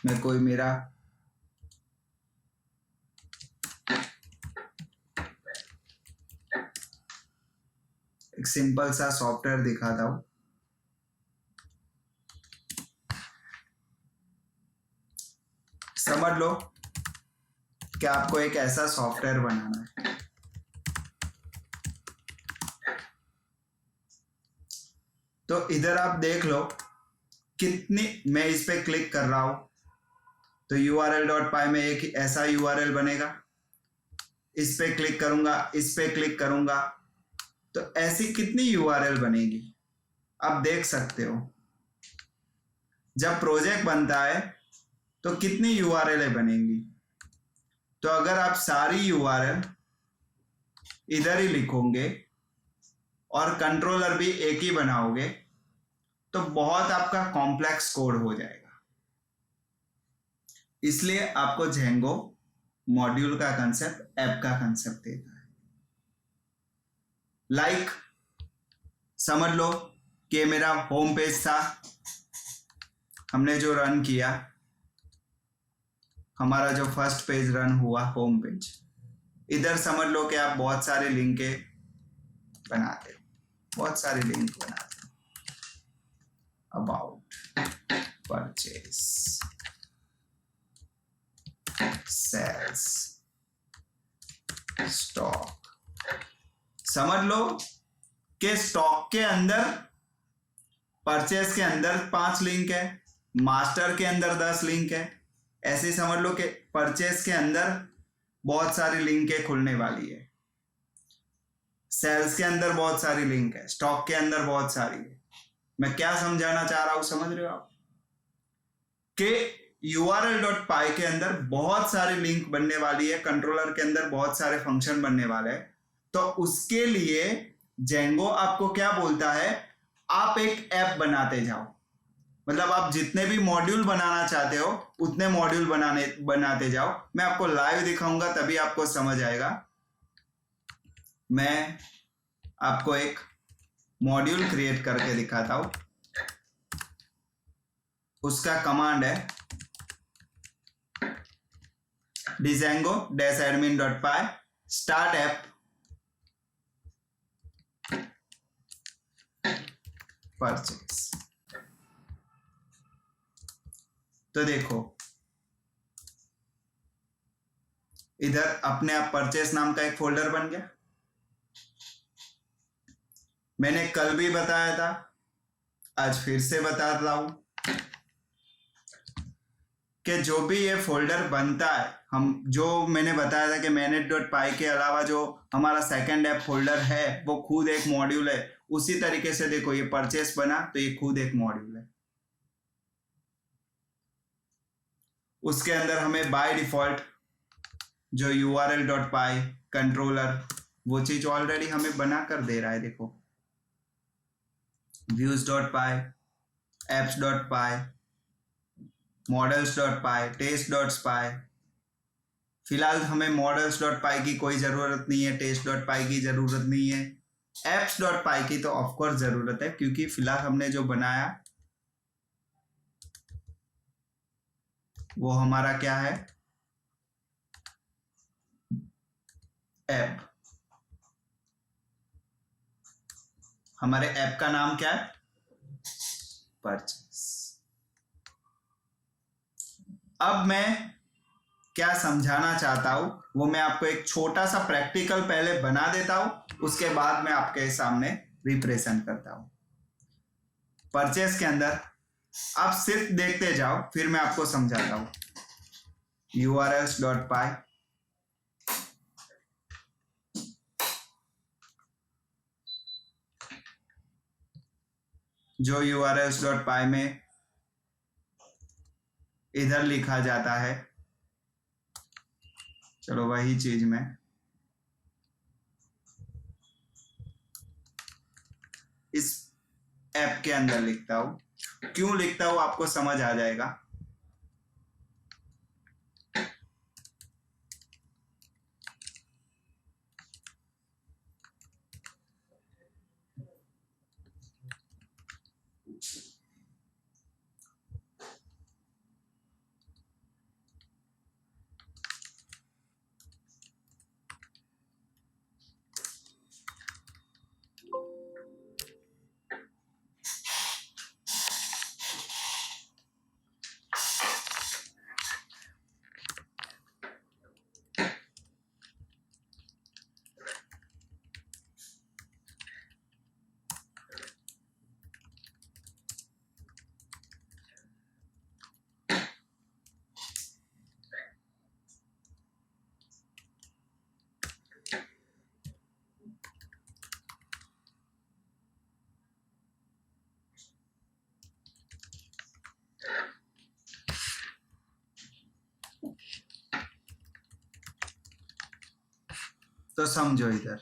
मैं कोई मेरा एक सिंपल सा सॉफ्टवेयर दिखाता हूं। समझ लो कि आपको एक ऐसा सॉफ्टवेयर बनाना है, तो इधर आप देख लो कितनी, मैं इस पे क्लिक कर रहा हूं तो url.py में एक ऐसा URL बनेगा, इस पे क्लिक करूंगा, इस पे क्लिक करूंगा, तो ऐसी कितनी URL बनेगी आप देख सकते हो। जब प्रोजेक्ट बनता है तो कितनी URL बनेंगी, तो अगर आप सारी URL इधर ही लिखोगे और कंट्रोलर भी एक ही बनाओगे तो बहुत आपका कॉम्प्लेक्स कोड हो जाएगा। इसलिए आपको जेंगो मॉड्यूल का कंसेप्ट ऐप का कंसेप्ट देता है। लाइक समझ लो कि मेरा होम पेज था, हमने जो रन किया, हमारा जो फर्स्ट पेज रन हुआ होम पेज, इधर समझ लो कि आप बहुत सारे लिंक बनाते हो, बहुत सारे लिंक बनाते हो। About, purchase, sales, stock. समझ लो कि स्टॉक के अंदर, परचेज के अंदर 5 लिंक है, मास्टर के अंदर 10 लिंक है। ऐसे समझ लो कि परचेज के अंदर बहुत सारी लिंक खुलने वाली है, सेल्स के अंदर बहुत सारी लिंक है, स्टॉक के अंदर बहुत सारी है। मैं क्या समझाना चाह रहा हूं, समझ रहे हो आप कि url.py के अंदर बहुत सारी लिंक बनने वाली है, कंट्रोलर के अंदर बहुत सारे फंक्शन बनने वाले हैं। तो उसके लिए जेंगो आपको क्या बोलता है, आप एक ऐप बनाते जाओ। मतलब आप जितने भी मॉड्यूल बनाना चाहते हो उतने मॉड्यूल बनाते जाओ। मैं आपको लाइव दिखाऊंगा तभी आपको समझ आएगा। मैं आपको एक मॉड्यूल क्रिएट करके दिखाता हूं। उसका कमांड है django-admin.py start app purchase। तो देखो इधर अपने आप परचेस नाम का एक फोल्डर बन गया। मैंने कल भी बताया था, आज फिर से बता रहा हूं कि जो भी ये फोल्डर बनता है, हम जो मैंने बताया था कि manage.py के अलावा जो हमारा सेकंड ऐप फोल्डर है वो खुद एक मॉड्यूल है। उसी तरीके से देखो ये परचेस बना तो ये खुद एक मॉड्यूल है। उसके अंदर हमें बाय डिफॉल्ट जो url.py कंट्रोलर वो चीज ऑलरेडी हमें बना कर दे रहा है। देखो views.py, apps.py, models.py, test.py। फिलहाल हमें models.py की कोई जरूरत नहीं है, test.py की जरूरत नहीं है, apps.py की तो ऑफकोर्स जरूरत है क्योंकि फिलहाल हमने जो बनाया वो हमारा क्या है, ऐप। हमारे ऐप का नाम क्या है, परचेस। अब मैं क्या समझाना चाहता हूं वो मैं आपको एक छोटा सा प्रैक्टिकल पहले बना देता हूं, उसके बाद मैं आपके सामने रिप्रेजेंट करता हूं। परचेस के अंदर आप सिर्फ देखते जाओ, फिर मैं आपको समझाता हूं। urls.py, जो urls.py में इधर लिखा जाता है, चलो वही चीज मैं इस ऐप के अंदर लिखता हूं। क्यों लिखता हूं आपको समझ आ जाएगा। तो समझो इधर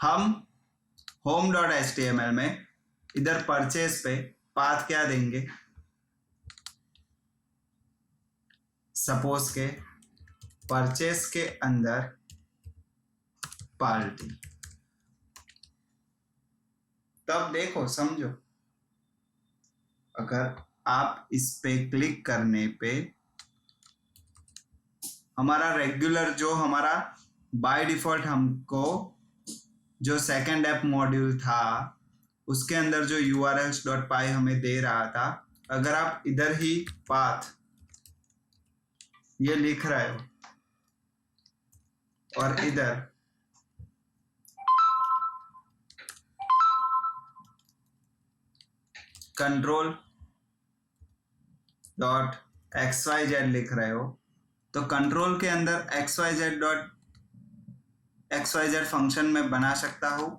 हम home.html में इधर परचेस पे पाथ क्या देंगे, सपोज के परचेस के अंदर पार्टी, तब देखो समझो, अगर आप इस पे क्लिक करने पे हमारा रेगुलर जो हमारा बाय डिफॉल्ट हमको जो सेकंड ऐप मॉड्यूल था उसके अंदर जो urls.py हमें दे रहा था, अगर आप इधर ही पाथ ये लिख रहे हो और इधर control.xyz लिख रहे हो, तो कंट्रोल के अंदर xyz फंक्शन में बना सकता हूं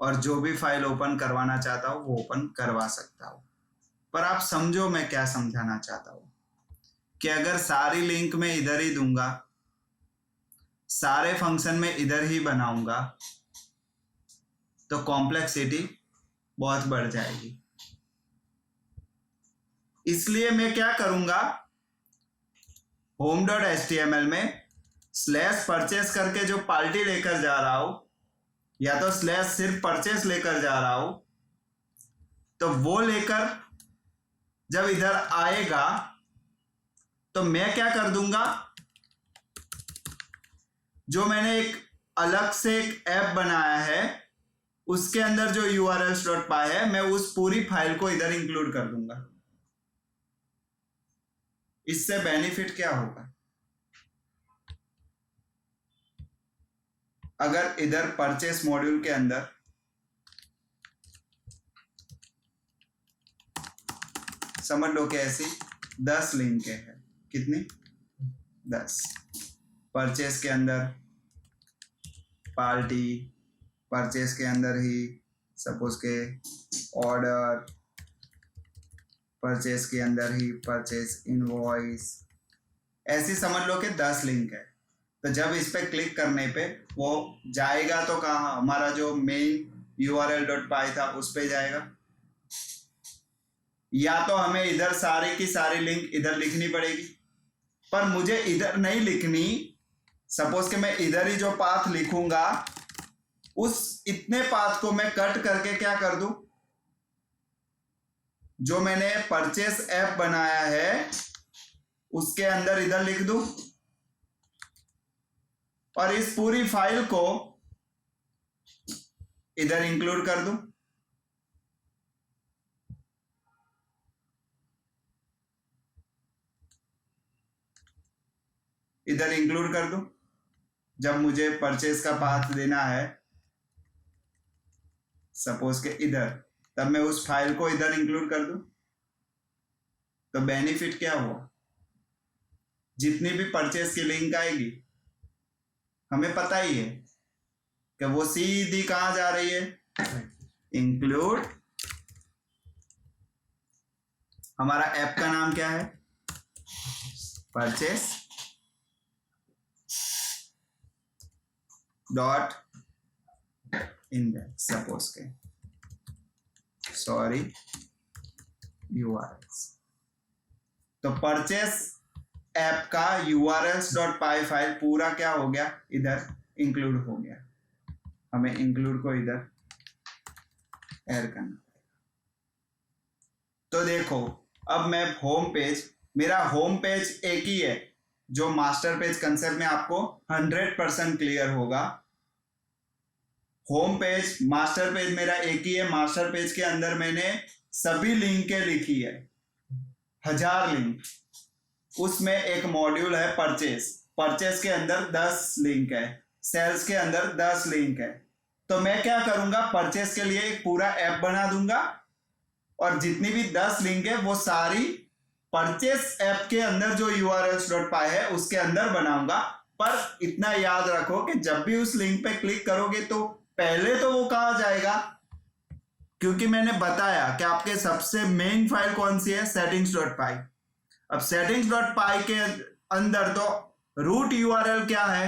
और जो भी फाइल ओपन करवाना चाहता हूं वो ओपन करवा सकता हूं। पर आप समझो मैं क्या समझाना चाहता हूं कि अगर सारी लिंक में इधर ही दूंगा, सारे फंक्शन में इधर ही बनाऊंगा, तो कॉम्प्लेक्सिटी बहुत बढ़ जाएगी। इसलिए मैं क्या करूंगा, home.html में स्लैश परचेस करके जो पार्टी लेकर जा रहा हूं, या तो स्लैश सिर्फ परचेस लेकर जा रहा हूं, तो वो लेकर जब इधर आएगा तो मैं क्या कर दूंगा, जो मैंने एक अलग से एक ऐप बनाया है उसके अंदर जो urls.py है, मैं उस पूरी फाइल को इधर इंक्लूड कर दूंगा। इससे बेनिफिट क्या होगा, अगर इधर परचेस मॉड्यूल के अंदर समझ लो कि ऐसी 10 लिंक है, कितनी 10, परचेस के अंदर पार्टी, परचेस के अंदर ही सपोज के ऑर्डर, परचेस के अंदर ही परचेस इनवॉइस, ऐसी समझ लो कि 10 लिंक है। तो जब इस पे क्लिक करने पे वो जाएगा तो कहाँ, हमारा जो मेन url.py था उस पे जाएगा, या तो हमें इधर सारी की सारी लिंक इधर लिखनी पड़ेगी, पर मुझे इधर नहीं लिखनी। सपोज कि मैं इधर ही जो पाथ लिखूंगा उस इतने पाथ को मैं कट करके क्या कर दूं, जो मैंने परचेस ऐप बनाया है उसके अंदर इधर लिख दूं और इस पूरी फाइल को इधर इंक्लूड कर दूं। इधर इंक्लूड कर दूं जब मुझे परचेस का पाथ देना है, सपोज के इधर, तब मैं उस फाइल को इधर इंक्लूड कर दूं। तो बेनिफिट क्या हुआ, जितनी भी परचेस की लिंक आएगी हमें पता ही है कि वो सीधी कहां जा रही है, इंक्लूड, हमारा ऐप का नाम क्या है, परचेस डॉट इंडेक्स, सपोज के सॉरी urls। तो परचेस ऐप का urls.py फाइल पूरा क्या हो गया, इधर इंक्लूड हो गया। हमें इंक्लूड को इधर ऐड करना पड़ेगा। तो देखो अब मैं होम पेज, मेरा होम पेज एक ही है, जो मास्टर पेज कंसेप्ट में आपको 100% क्लियर होगा। होम पेज मास्टर पेज मेरा एक ही है। मास्टर पेज के अंदर मैंने सभी लिंकें लिखी है, 1000 लिंक। उसमें एक मॉड्यूल है परचेस, परचेस के अंदर 10 लिंक है, सेल्स के अंदर 10 लिंक है। तो मैं क्या करूंगा, परचेस के लिए एक पूरा ऐप बना दूंगा और जितनी भी 10 लिंक है वो सारी परचेस ऐप के अंदर जो urls.py है उसके अंदर बनाऊंगा। पर इतना याद रखो कि जब भी उस लिंक पे क्लिक करोगे तो पहले तो वो कहां जाएगा, क्योंकि मैंने बताया कि आपके सबसे मेन फाइल कौन सी है, settings.py। अब settings.py के अंदर तो रूट URL क्या है,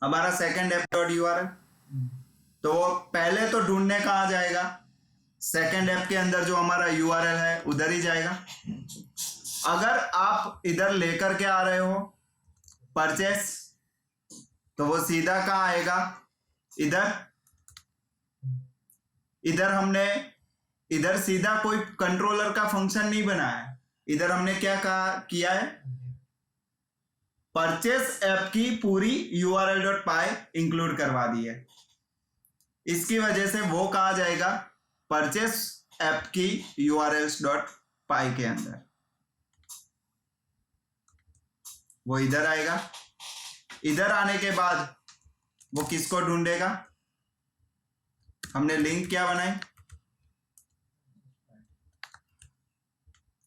हमारा सेकंड ऐप.url। तो वो पहले तो ढूंढने कहां जाएगा, सेकंड ऐप के अंदर जो हमारा यूआरएल है उधर ही जाएगा। अगर आप इधर लेकर के आ रहे हो परचेस, तो वो सीधा कहाँ आएगा, इधर। इधर हमने इधर सीधा कोई कंट्रोलर का फंक्शन नहीं बनाया है, इधर हमने क्या किया है, परचेस ऐप की पूरी url.py इंक्लूड करवा दी है। इसकी वजह से वो कहा जाएगा परचेस ऐप की urls.py के अंदर, वो इधर आएगा। इधर आने के बाद वो किसको ढूंढेगा, हमने लिंक क्या बनाई,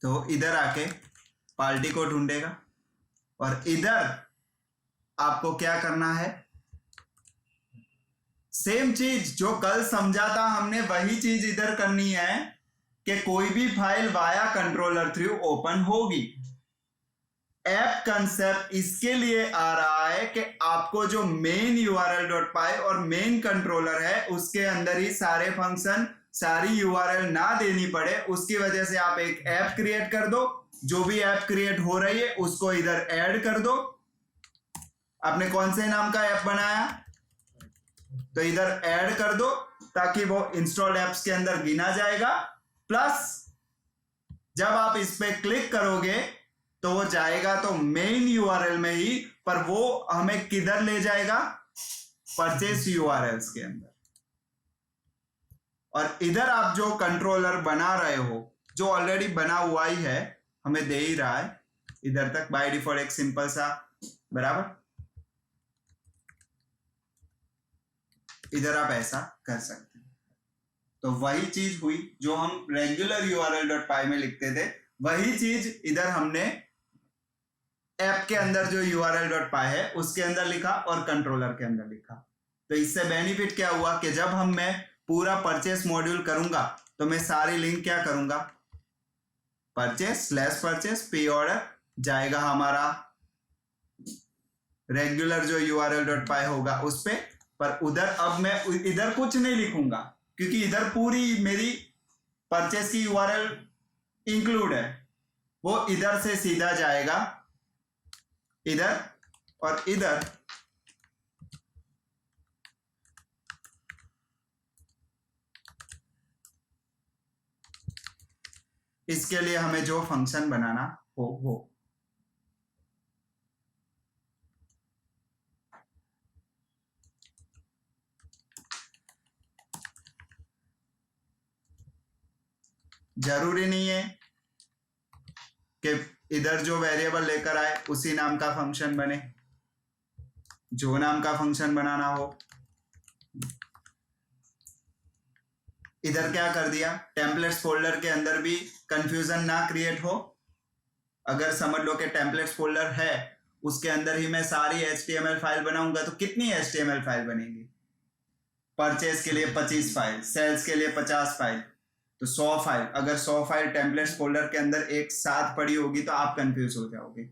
तो इधर आके पार्टी को ढूंढेगा। और इधर आपको क्या करना है, सेम चीज जो कल समझा था हमने, वही चीज इधर करनी है कि कोई भी file via controller through open होगी। ऐप कंसेप्ट इसके लिए आ रहा है कि आपको जो मेन url.py और मेन कंट्रोलर है उसके अंदर ही सारे फंक्शन, सारी यूआरएल ना देनी पड़े। उसकी वजह से आप एक ऐप क्रिएट कर दो, जो भी ऐप क्रिएट हो रही है उसको इधर ऐड कर दो। आपने कौन से नाम का ऐप बनाया, तो इधर ऐड कर दो ताकि वो इंस्टॉल्ड ऐप्स के अंदर गिना जाएगा। प्लस जब आप इस पे क्लिक करोगे तो वो जाएगा तो मेन यूआरएल में ही, पर वो हमें किधर ले जाएगा, परचेस यूआरएल्स के अंदर। और इधर आप जो कंट्रोलर बना रहे हो, जो ऑलरेडी बना हुआ ही है, हमें दे ही रहा है इधर तक बाय डिफॉल्ट एक सिंपल सा, बराबर। इधर आप ऐसा कर सकते हैं। तो वही चीज हुई जो हम रेगुलर url.py में लिखते थे, वही चीज इधर हमने ऐप के अंदर जो url.py है उसके अंदर लिखा और कंट्रोलर के अंदर लिखा। तो इससे बेनिफिट क्या हुआ कि जब मैं पूरा परचेस मॉड्यूल करूंगा तो मैं सारी लिंक क्या करूंगा, परचेस पे ऑर्डर जाएगा हमारा रेगुलर जो url.py होगा उस पे। पर उधर अब मैं इधर कुछ नहीं लिखूंगा क्योंकि इधर पूरी मेरी परचेस की यूआरएल इंक्लूड है। वो इधर से सीधा जाएगा इधर, और इधर इसके लिए हमें जो फंक्शन बनाना हो वो। जरूरी नहीं है कि इधर जो वेरिएबल लेकर आए उसी नाम का फंक्शन बने, जो नाम का फंक्शन बनाना हो। इधर क्या कर दिया, टेम्पलेट्स फोल्डर के अंदर भी कंफ्यूजन ना क्रिएट हो। अगर समझ लो कि टेम्पलेट्स फोल्डर है, उसके अंदर ही मैं सारी HTML फाइल बनाऊंगा तो कितनी HTML फाइल बनेगी, परचेस के लिए 25 फाइल, सेल्स के लिए 50 फाइल, तो 100 फाइल। अगर 100 फाइल टेम्पलेट्स फोल्डर के अंदर एक साथ पड़ी होगी तो आप कंफ्यूज हो जाओगे।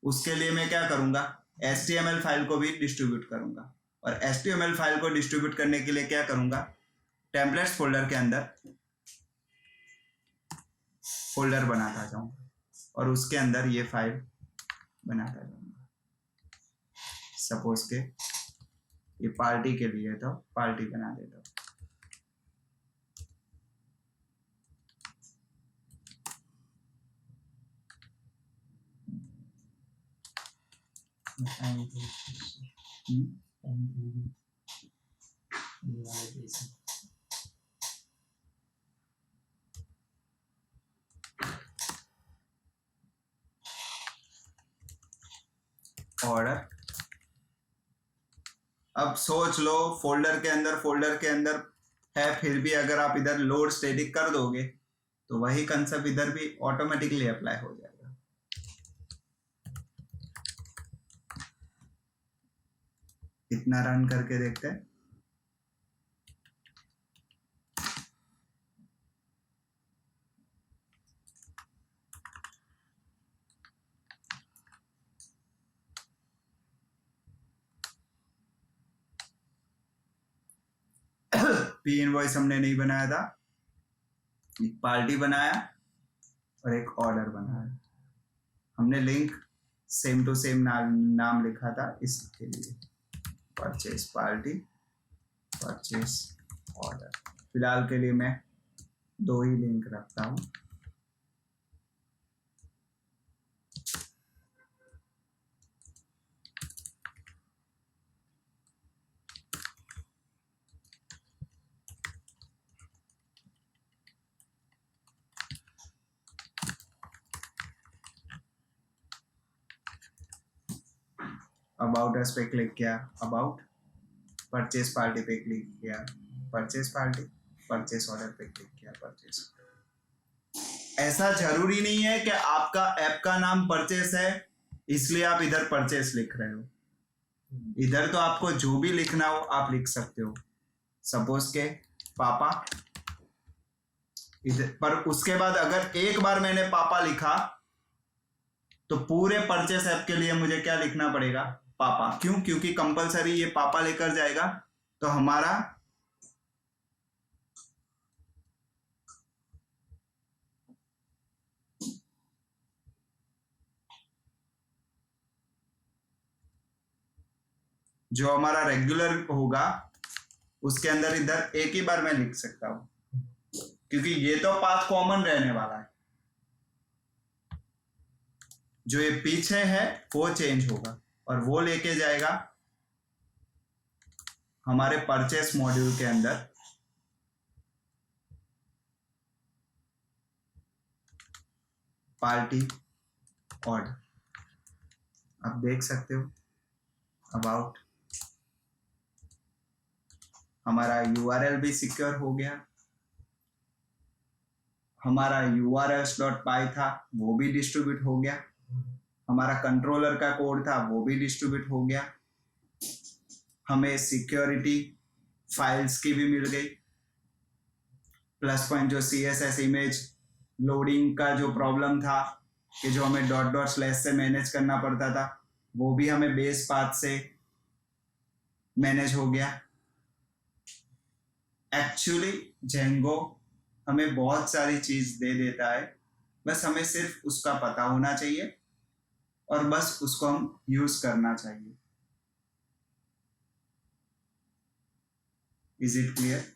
उसके लिए मैं क्या करूंगा, HTML फाइल को भी डिस्ट्रीब्यूट करूंगा। और HTML फाइल को डिस्ट्रीब्यूट करने के लिए क्या करूंगा, टेम्पलेट्स फोल्डर के अंदर फोल्डर बनाता जाऊंगा और उसके अंदर ये फाइल बनाता जाऊंगा। सपोज के ये पार्टी के लिए तो पार्टी बना देता हूं। ऑर्डर, अब सोच लो फोल्डर के अंदर है, फिर भी अगर आप इधर लोड स्टैटिक कर दोगे तो वही कंसेप्ट इधर भी ऑटोमेटिकली अप्लाई हो जाएगा। इतना रन करके देखते हैं। पी इनवॉइस हमने नहीं बनाया था, एक पार्टी बनाया और एक ऑर्डर बनाया। हमने लिंक सेम टू सेम नाम लिखा था इसके लिए, परचेस पार्टी, परचेस ऑर्डर। फिलहाल के लिए मैं 2 ही लिंक रखता हूँ। अबाउट अस पे क्लिक किया, अबाउट, परचेस पार्टी पे क्लिक किया, परचेस पार्टी, परचेस ऑर्डर पे क्लिक किया, परचेस। ऐसा जरूरी नहीं है कि आपका ऐप का नाम परचेस है इसलिए आप इधर परचेस लिख रहे हो। इधर तो आपको जो भी लिखना हो आप लिख सकते हो। सपोज के पापा, इधर पर उसके बाद अगर एक बार मैंने पापा लिखा तो पूरे परचेस ऐप के लिए मुझे क्या लिखना पड़ेगा, पापा। क्यों? क्योंकि कंपलसरी ये पापा लेकर जाएगा। तो हमारा जो हमारा रेगुलर होगा उसके अंदर इधर एक ही बार मैं लिख सकता हूं, क्योंकि ये तो पाथ कॉमन रहने वाला है। जो ये पीछे है वो चेंज होगा और वो लेके जाएगा हमारे परचेस मॉड्यूल के अंदर। पार्टी ऑर्डर आप देख सकते हो। अबाउट, हमारा यूआरएल भी सिक्योर हो गया। हमारा urls.py था वो भी डिस्ट्रीब्यूट हो गया। हमारा कंट्रोलर का कोड था वो भी डिस्ट्रीब्यूट हो गया। हमें सिक्योरिटी फाइल्स की भी मिल गई। प्लस पॉइंट जो CSS इमेज लोडिंग का जो प्रॉब्लम था कि जो हमें डॉट डॉट स्लैश से मैनेज करना पड़ता था वो भी हमें बेस पाथ से मैनेज हो गया। एक्चुअली जेंगो हमें बहुत सारी चीज दे देता है, बस हमें सिर्फ उसका पता होना चाहिए और बस उसको हम यूज करना चाहिए। Is it clear?